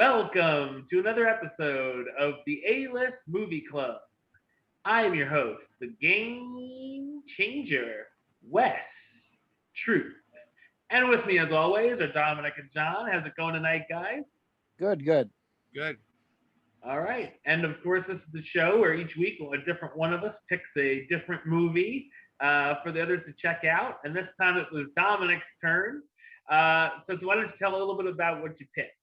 Welcome to another episode of the A-List Movie Club. I am your host, the game changer, Wes Truth. And with me, as always, are Dominic and John. How's it going tonight, guys? Good. Good. All right. And of course, this is the show where each week a different one of us picks a different movie for the others to check out. And this time it was Dominic's turn. So why don't you tell a little bit about what you picked?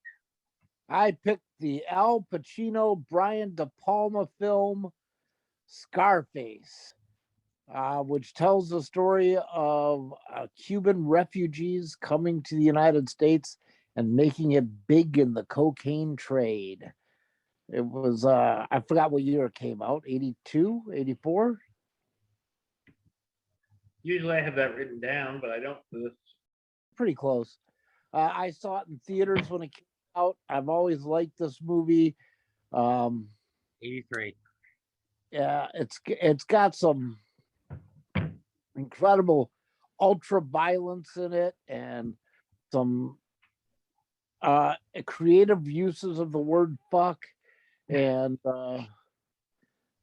I picked the Al Pacino, Brian De Palma film, Scarface, which tells the story of Cuban refugees coming to the United States and making it big in the cocaine trade. It was, I forgot what year it came out, 82, 84? Usually I have that written down, but I don't for this. Pretty close. I saw it in theaters when it came out. I've always liked this movie. 83. Yeah, it's got some incredible ultra violence in it and some creative uses of the word fuck and you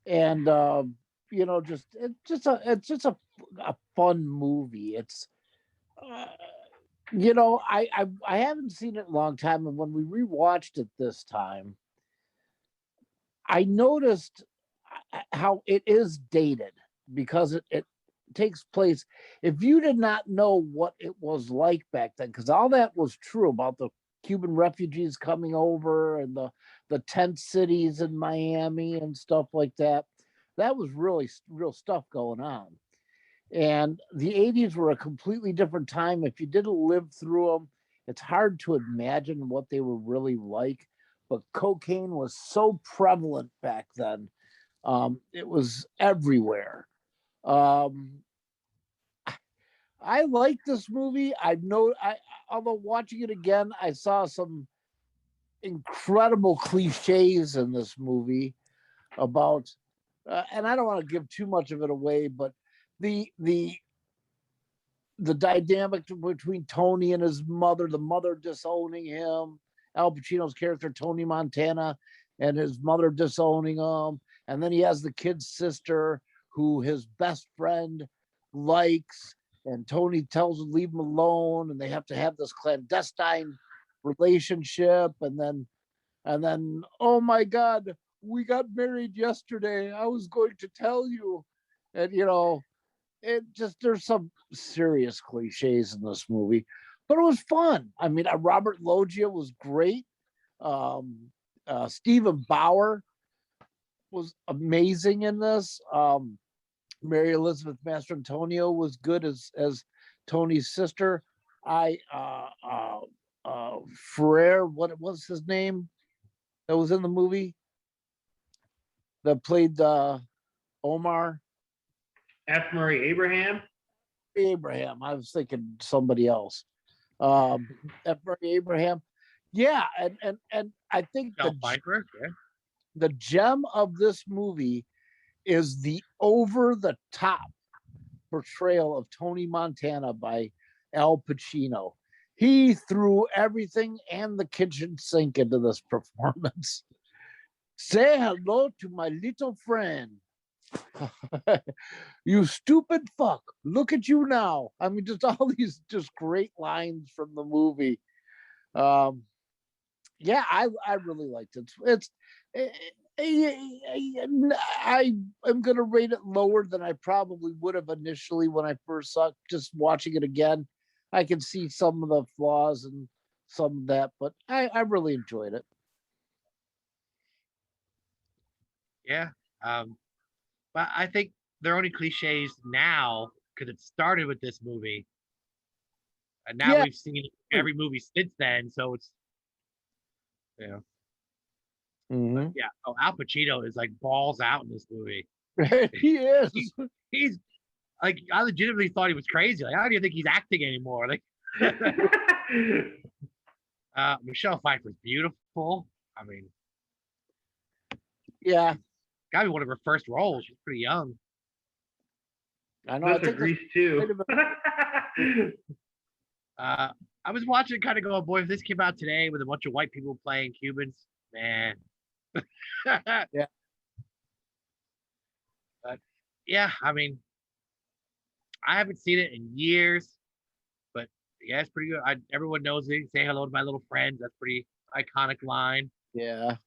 know, it's just a fun movie. It's you know, I haven't seen it in a long time, and when we rewatched it this time, I noticed how it is dated because it takes place. If you did not know what it was like back then, because all that was true about the Cuban refugees coming over and the tent cities in Miami and stuff like that, that was really real stuff going on. And the 80s were a completely different time. If you didn't live through them, it's hard to imagine what they were really like. But cocaine was so prevalent back then. It was everywhere. I like this movie. Although watching it again, I saw some incredible cliches in this movie about, and I don't want to give too much of it away, but the dynamic between Tony and his mother, the mother disowning him, Al Pacino's character Tony Montana, and his mother disowning him, and then he has the kid's sister who his best friend likes, and Tony tells him leave him alone, and they have to have this clandestine relationship, and then oh my God, we got married yesterday. I was going to tell you, and you know. There's some serious cliches in this movie, but it was fun. I mean, Robert Loggia was great. Stephen Bauer was amazing in this. Mary Elizabeth Mastrantonio was good as Tony's sister. Ferrer, what was his name that was in the movie that played Omar? F. Murray Abraham. I was thinking somebody else. F. Murray Abraham. Yeah, and I think the gem of this movie is the over-the-top portrayal of Tony Montana by Al Pacino. He threw everything and the kitchen sink into this performance. Say hello to my little friend. You stupid fuck, look at you now. I mean, just all these just great lines from the movie. Yeah, I really liked it. I am gonna rate it lower than I probably would have initially when I first saw it. Just watching it again, I can see some of the flaws and some of that, but I really enjoyed it. Yeah. But I think they're only cliches now because it started with this movie. And now we've seen every movie since then. So it's, you know. Mm-hmm. Yeah. Oh, Al Pacino is like balls out in this movie. He is. He's like, I legitimately thought he was crazy. Like, I don't even think he's acting anymore. Like, Michelle Pfeiffer's beautiful. I mean, yeah. Gotta be one of her first roles. She's pretty young. I know. Grease too. I was watching, kind of going, boy, if this came out today with a bunch of white people playing Cubans, man. Yeah. But yeah, I mean, I haven't seen it in years, but yeah, it's pretty good. Everyone knows it. Say hello to my little friends. That's pretty iconic line. Yeah.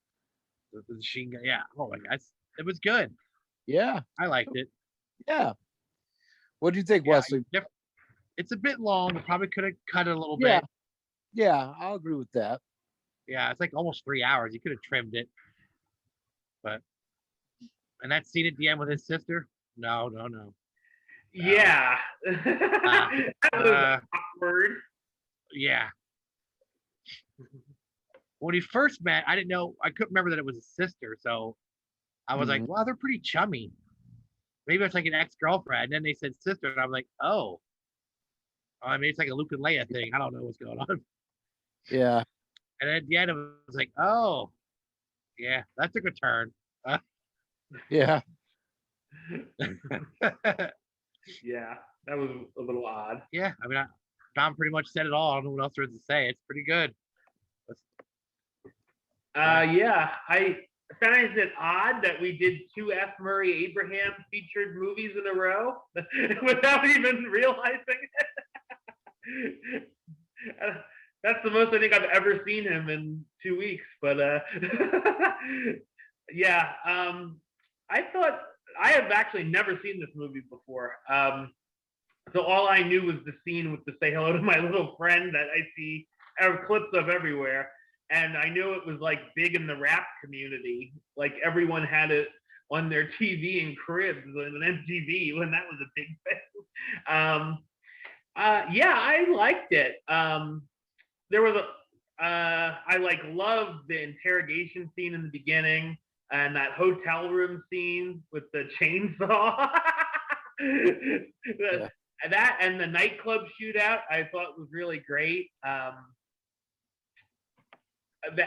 The machine gun. Yeah. Oh my God, it was good. Yeah. I liked it. Yeah. What do you think, Yeah, Wesley? it's a bit long. It probably could have cut it a little Yeah. bit. Yeah, I'll agree with that. Yeah, it's like almost 3 hours. You could have trimmed it. But and that scene at the end with his sister? No. Yeah. That was awkward. Yeah. When he first met, I didn't know. I couldn't remember that it was his sister. So I was like, well, they're pretty chummy. Maybe it's like an ex-girlfriend. And then they said sister, and I'm like, oh. I mean, it's like a Luke and Leia thing. I don't know what's going on. Yeah. And at the end, it was like, oh, yeah, that took a turn. Yeah. Yeah, that was a little odd. Yeah, I mean, Don pretty much said it all. I don't know what else there is to say. It's pretty good. Yeah, I find it odd that we did 2 F. Murray Abraham featured movies in a row without even realizing it. That's the most I think I've ever seen him in 2 weeks. But yeah, I thought I have actually never seen this movie before. So all I knew was the scene with the "Say Hello to My Little Friend" that I see clips of everywhere. And I knew it was like big in the rap community. Like everyone had it on their TV in cribs and MTV when that was a big thing. Yeah, I liked it. There was I loved the interrogation scene in the beginning and that hotel room scene with the chainsaw. Yeah. That and the nightclub shootout I thought was really great.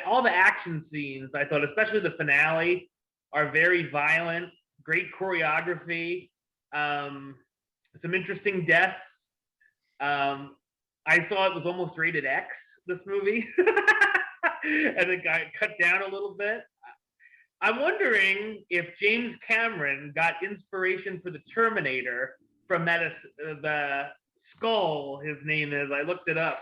All the action scenes I thought, especially the finale, are very violent. Great choreography. Some interesting deaths. I saw it was almost rated X, this movie, and it got cut down a little bit. I'm wondering if James Cameron got inspiration for the Terminator from that the Skull. His name is. I looked it up.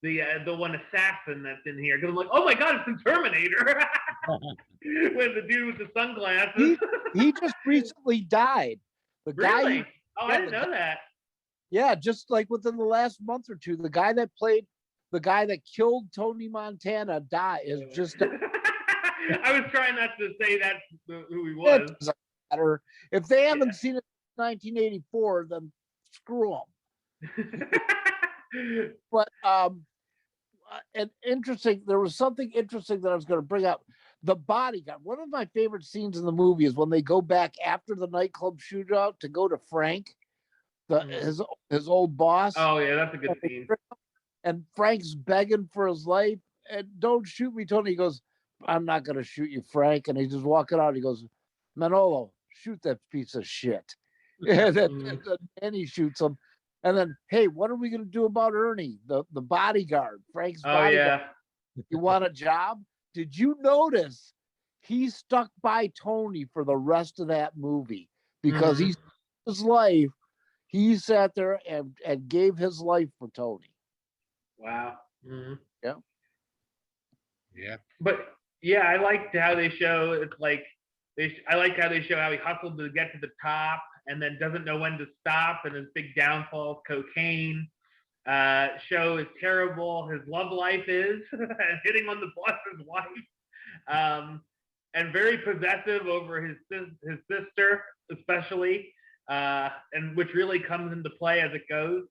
The one assassin that's in here. Because I'm like, oh my God, it's the Terminator. When the dude with the sunglasses. He just recently died. The Really? guy. I didn't know that. Yeah, just like within the last month or two, the guy that killed Tony Montana is just. I was trying not to say that's who he was. It doesn't matter. If they haven't seen it in 1984, then screw them. But and interesting. There was something interesting that I was going to bring up. The Bodyguard. One of my favorite scenes in the movie is when they go back after the nightclub shootout to go to Frank, his old boss. Oh yeah, that's a good scene. And Frank's begging for his life. And don't shoot me, Tony. He goes, I'm not going to shoot you, Frank. And he's just walking out. He goes, Manolo, shoot that piece of shit. And he shoots him. And then, hey, what are we going to do about Ernie, the bodyguard, Frank's bodyguard? Yeah. You want a job? Did you notice he stuck by Tony for the rest of that movie because his life, he sat there and gave his life for Tony. Wow. Mm-hmm. Yeah. Yeah. But yeah, I liked how they show it's like I like how they show how he hustled to get to the top and then doesn't know when to stop, and his big downfall is cocaine. Show is terrible. His love life is hitting on the boss's wife, and very possessive over his sister, especially, and which really comes into play as it goes.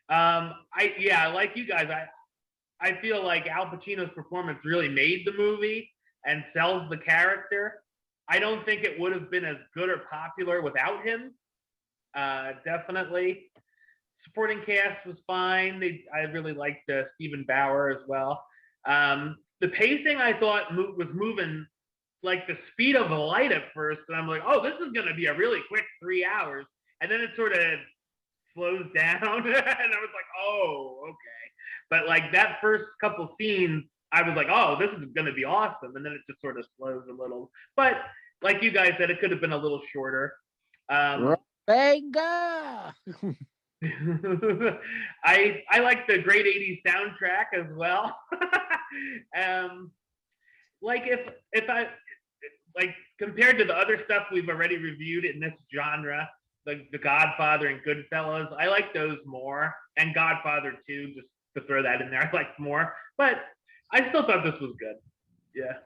Like you guys, I feel like Al Pacino's performance really made the movie and sells the character. I don't think it would have been as good or popular without him. Definitely. Supporting cast was fine. I really liked Stephen Bauer as well. The pacing I thought was moving like the speed of a light at first, and I'm like, oh, this is going to be a really quick 3 hours, and then it sort of slows down, and I was like, oh, okay. But like that first couple scenes, I was like, oh, this is gonna be awesome, and then it just sort of slows a little. But like you guys said, it could have been a little shorter. Banga! I like the great 80s soundtrack as well. Like if I like compared to the other stuff we've already reviewed in this genre, like The Godfather and Goodfellas, I like those more, and Godfather 2, just to throw that in there, I liked more. But I still thought this was good. Yeah.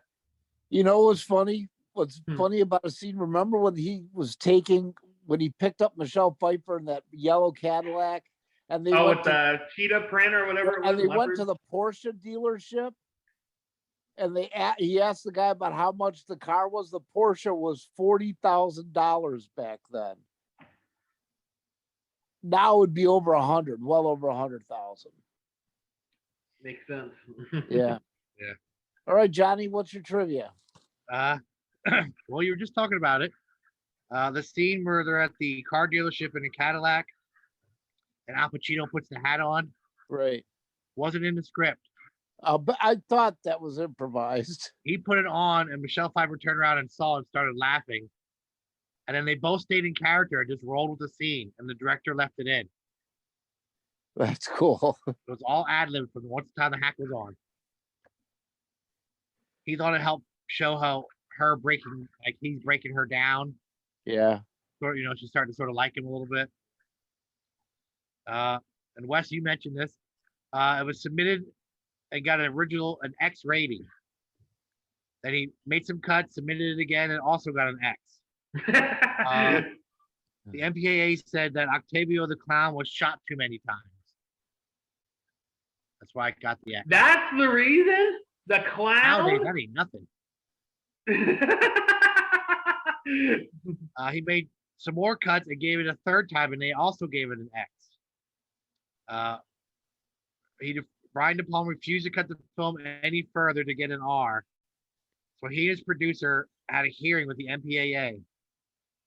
You know what's funny? What's funny about a scene? Remember when he picked up Michelle Pfeiffer in that yellow Cadillac, and they with the cheetah print or whatever it was, and they went to the Porsche dealership, and he asked the guy about how much the car was. The Porsche was $40,000 back then. Now it would be over 100, well over 100,000. Makes sense. Yeah. Yeah. All right, Johnny, what's your trivia? Well, you were just talking about it. The scene where they're at the car dealership in a Cadillac, and Al Pacino puts the hat on. Right. Wasn't in the script. But I thought that was improvised. He put it on, and Michelle Pfeiffer turned around and saw it and started laughing. And then they both stayed in character and just rolled with the scene, and the director left it in. That's cool. It was all ad-lib from once the time the hack was on. He thought it helped show how he's breaking her down. Yeah. Sort of, she's starting to sort of like him a little bit. And Wes, you mentioned this. It was submitted and got an X rating. Then he made some cuts, submitted it again, and also got an X. The MPAA said that Octavio the Clown was shot too many times. That's why I got the X. That's the reason? The clown? Nowadays, that ain't nothing. He made some more cuts and gave it a third time, and they also gave it an X. Brian De Palma refused to cut the film any further to get an R. So he and his producer had a hearing with the MPAA.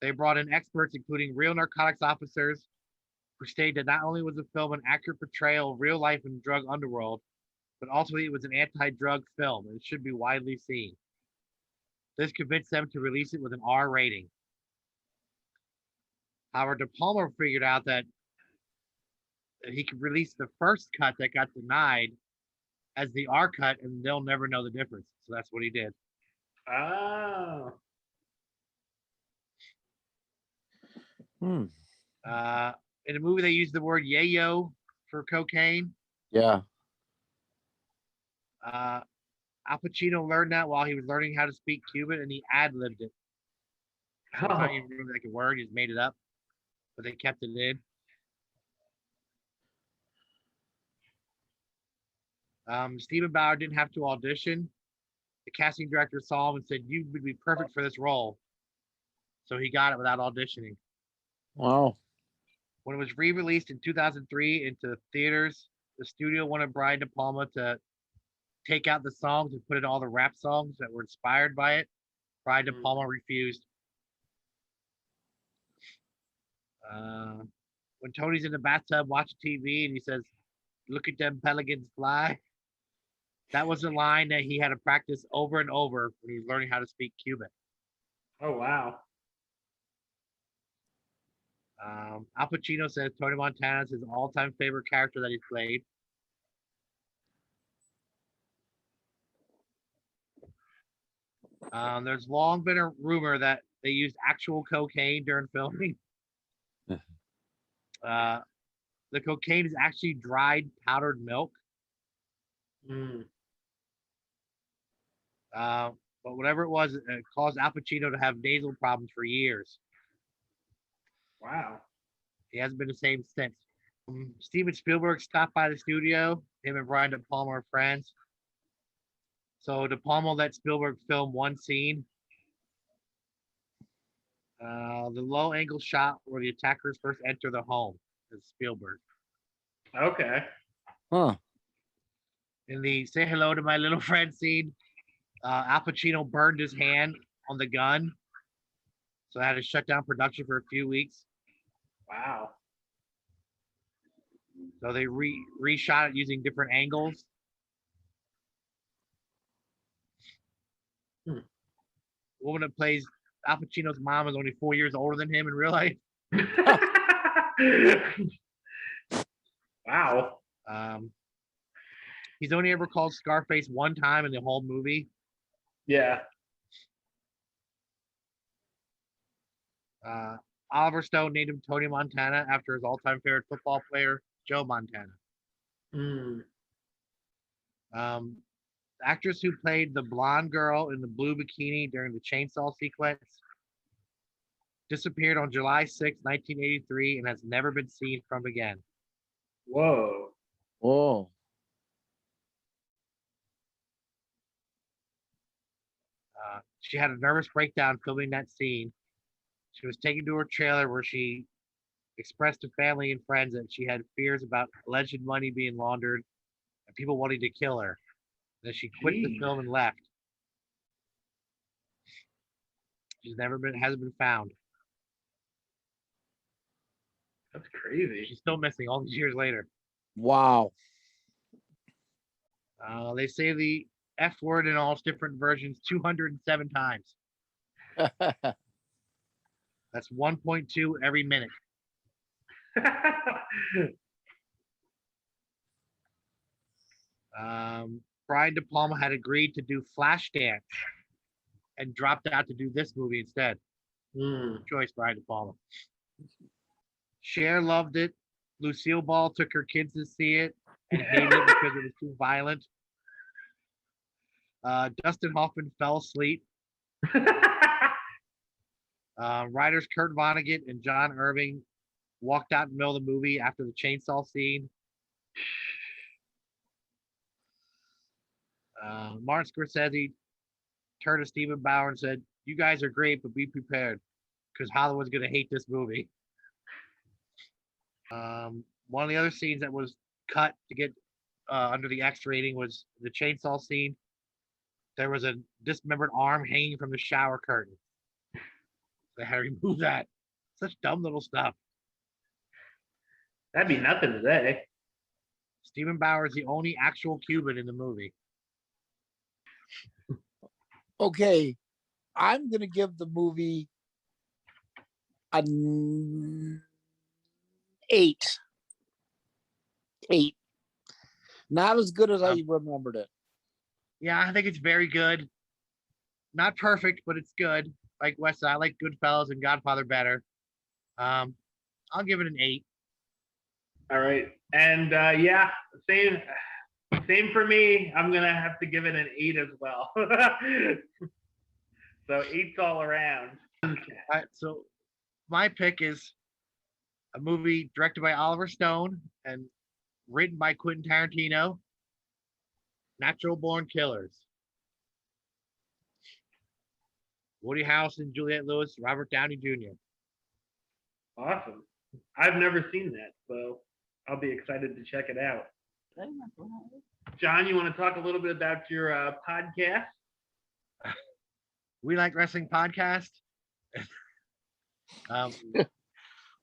They brought in experts, including real narcotics officers, who stated that not only was the film an accurate portrayal of real life in the drug underworld, but also it was an anti-drug film and it should be widely seen. This convinced them to release it with an R rating. However, De Palma figured out that he could release the first cut that got denied as the R cut, and they'll never know the difference. So that's what he did. Oh. In a movie, they used the word yayo for cocaine. Yeah. Al Pacino learned that while he was learning how to speak Cuban, and he ad-libbed it. So it's not even really like a word, he just made it up, but they kept it in. Stephen Bauer didn't have to audition. The casting director saw him and said, "You would be perfect for this role." So he got it without auditioning. Wow. When it was re-released in 2003 into theaters, the studio wanted Brian De Palma to take out the songs and put in all the rap songs that were inspired by it. Brian De Palma refused. When Tony's in the bathtub watching TV and he says, "Look at them pelicans fly," that was a line that he had to practice over and over when he was learning how to speak Cuban. Oh, wow. Al Pacino says Tony Montana is his all-time favorite character that he played. There's long been a rumor that they used actual cocaine during filming. The cocaine is actually dried powdered milk. But whatever it was, it caused Al Pacino to have nasal problems for years. Wow. He hasn't been the same since. Steven Spielberg stopped by the studio. Him and Brian De Palma are friends. So De Palma let Spielberg film one scene. The low angle shot where the attackers first enter the home is Spielberg. Okay. Huh. In the "Say Hello to My Little Friend" scene, Al Pacino burned his hand on the gun. So I had to shut down production for a few weeks. Wow. So they reshot it using different angles. Hmm. Woman that plays Al Pacino's mom is only 4 years older than him in real life. Wow. He's only ever called Scarface one time in the whole movie. Yeah. Oliver Stone named him Tony Montana after his all-time favorite football player, Joe Montana. Mm. The actress who played the blonde girl in the blue bikini during the chainsaw sequence disappeared on July 6, 1983, and has never been seen from again. Whoa. Whoa. She had a nervous breakdown filming that scene. She was taken to her trailer where she expressed to family and friends that she had fears about alleged money being laundered and people wanting to kill her. Then she quit the Jeez. film and left. Hasn't been found. That's crazy. She's still missing all these years later. Wow. They say the F word in all its different versions 207 times. That's 1.2 every minute. Brian De Palma had agreed to do Flashdance and dropped out to do this movie instead. Mm. Choice, Brian De Palma. Cher loved it. Lucille Ball took her kids to see it and hated it because it was too violent. Dustin Hoffman fell asleep. Writers Kurt Vonnegut and John Irving walked out in the middle of the movie after the chainsaw scene. Martin Scorsese turned to Stephen Bauer and said, "You guys are great, but be prepared because Hollywood's going to hate this movie." One of the other scenes that was cut to get under the X rating was the chainsaw scene. There was a dismembered arm hanging from the shower curtain. They had to remove that. Such dumb little stuff. That'd be nothing today. Stephen Bauer is the only actual Cuban in the movie. Okay, I'm going to give the movie an 8. 8. Not as good as I remembered it. Yeah, I think it's very good. Not perfect, but it's good. Like Wes, I like Goodfellas and Godfather better. I'll give it an 8. All right. And yeah, same for me. I'm gonna have to give it an 8 as well. So 8's all around. All right, so my pick is a movie directed by Oliver Stone and written by Quentin Tarantino, Natural Born Killers. Woody Harrelson, Juliette Lewis, Robert Downey Jr. Awesome. I've never seen that, so I'll be excited to check it out. John, you want to talk a little bit about your podcast? We Like Wrestling podcast.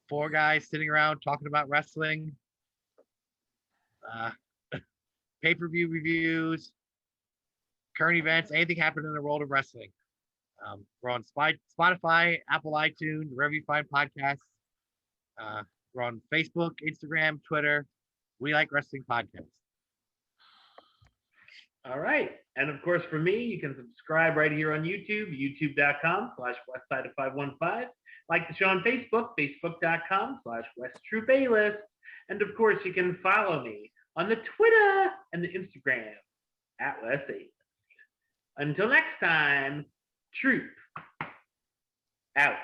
4 guys sitting around talking about wrestling. Pay-per-view reviews, current events, anything happening in the world of wrestling. We're on Spotify, Apple iTunes, wherever you find podcasts. We're on Facebook, Instagram, Twitter. We Like Wrestling podcast. All right. And of course, for me, you can subscribe right here on YouTube, youtube.com/westside515. Like the show on Facebook, facebook.com/WestTrueBaylist. And of course, you can follow me on the Twitter and the Instagram @WesAlist. Until next time, Truth out.